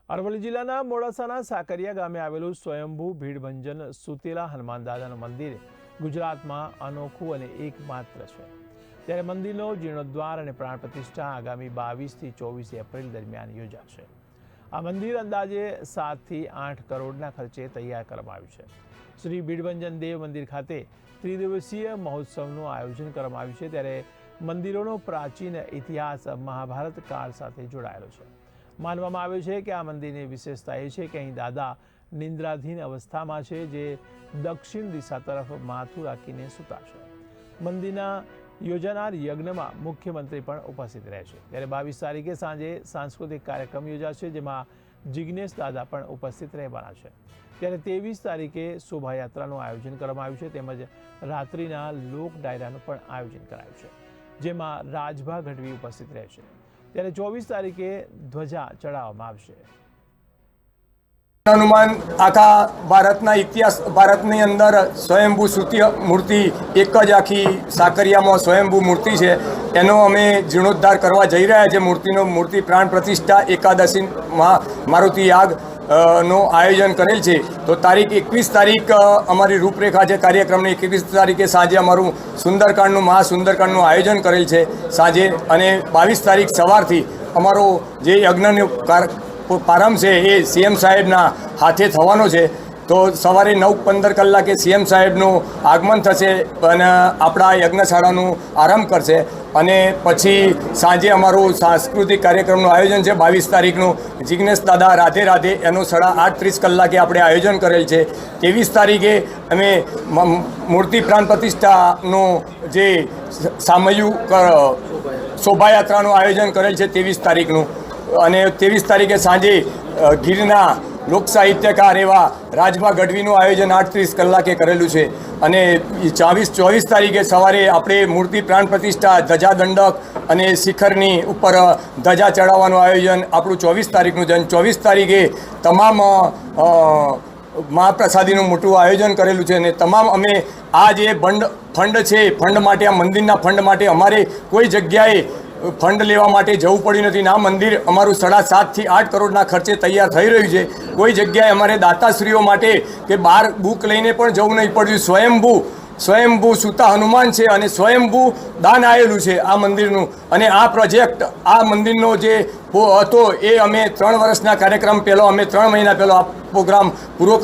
અરવલ્લી જિલ્લાના મોડાસાના સાકરિયા ગામે આવેલું સ્વયંભૂ ભીડભંજન સુતેલા હનુમાન દાદાનું મંદિર ગુજરાતમાં અનોખું અને એકમાત્ર છે। ત્યારે મંદિરનો જીર્ણોદ્ધાર અને પ્રાણ પ્રતિષ્ઠા આગામી 22 થી 24 એપ્રિલ દરમિયાન યોજાશે। આ મંદિર અંદાજે 7 થી 8 કરોડના ખર્ચે તૈયાર કરવામાં આવ્યું છે। શ્રી ભીડભંજન દેવ મંદિર ખાતે ત્રિદિવસીય મહોત્સવનું આયોજન કરવામાં આવ્યું છે। ત્યારે મંદિરોનો પ્રાચીન ઇતિહાસ મહાભારત કાળ સાથે જોડાયેલો છે। માનવામાં આવે છે કે આ મંદિરની વિશેષતા એ છે કે અહીં દાદા નિંદ્રાધીન અવસ્થામાં છે, જે દક્ષિણ દિશા તરફ માથું રાખીને સૂતા છે। મંદિરના યોજાનાર યજ્ઞમાં મુખ્યમંત્રી પણ ઉપસ્થિત રહેશે। ત્યારે 22 તારીખે સાંજે સાંસ્કૃતિક કાર્યક્રમ યોજાશે, જેમાં જિગ્નેશ દાદા પણ ઉપસ્થિત રહેવાના છે। ત્યારે 23 તારીખે શોભાયાત્રાનું આયોજન કરવામાં આવ્યું છે, તેમજ રાત્રિના લોક ડાયરાનું પણ આયોજન કરાયું છે, જેમાં રાજભા ગઢવી ઉપસ્થિત રહેશે। ત્યારે 24 તારીખે ધ્વજા ચડાવવામાં આવશે। हनुमान आखा भारतना इतिहास भारतनी अंदर स्वयंभू सूती मूर्ति एक ज आखी साकरिया में स्वयंभू मूर्ति है। एनो अमे जीर्णोद्धार करवा जई रह्या छे। मूर्ति प्राण प्रतिष्ठा एकादशी मारुति याग नो आयोजन करेल छे। तो तारीख 21 तारीख अमारी रूपरेखा है कार्यक्रम ने 21 तारीखे साँजे अमारू सुंदरकांड महासुंदरकांड आयोजन करेल छे साँजे, अने 22 तारीख सवारथी अमारो जे यज्ञनो प्रारंभ है ये सीएम साहेबना हाथे थवानो छे। तो सवारे 9:15 कलाके सीएम साहेबनु आगमन थशे अने आपणा यज्ञशाळानुं आरंभ करशे, अने पछी सांजे अमारुं सांस्कृतिक कार्यक्रमनुं आयोजन छे 22 तारीखनुं जिग्नेश दादा राधे राधे एनुं 8:30 कलाके आपणे आयोजन करेल छे। 23 तारीखे अमे मूर्ति प्राण प्रतिष्ठानुं जे सामूहिक शोभायात्रानुं आयोजन करेल छे 23 तारीखनुं, અને 23 તારીખે સાંજે ગીરના લોક સાહિત્યકાર એવા રાજભા ગઢવીનું આયોજન 8:30 કલાકે કરેલું છે। અને 24 તારીખે સવારે આપણે મૂર્તિ પ્રાણ પ્રતિષ્ઠા ધજા દંડક અને શિખરની ઉપર ધજા ચડાવવાનું આયોજન આપણું 24 તારીખનું છે। 24 તારીખે તમામ મહાપ્રસાદીનું મોટું આયોજન કરેલું છે। અને તમામ અમે આ જે ફંડ છે, ફંડ માટે આ મંદિરના ફંડ માટે અમારે કોઈ જગ્યાએ फंड लेवा माटे जवुं पड्युं नथी। आ मंदिर अमारुं 7.5 થી 8 करोड़ना खर्चे तैयार थई रह्युं छे। कोई जग्याए अमारे दाताश्रीओ माटे के बार बुक लईने पण जवुं नहीं पड्युं। स्वयंभू सूता हनुमान छे अने स्वयंभू दान आवेलुं छे आ मंदिरनुं। अने आ प्रोजेक्ट आ मंदिरनो जे हतो ए अमे 3 वर्षना कार्यक्रम पहेलो अमे 3 महीना पहेलो आ प्रोग्राम पूरो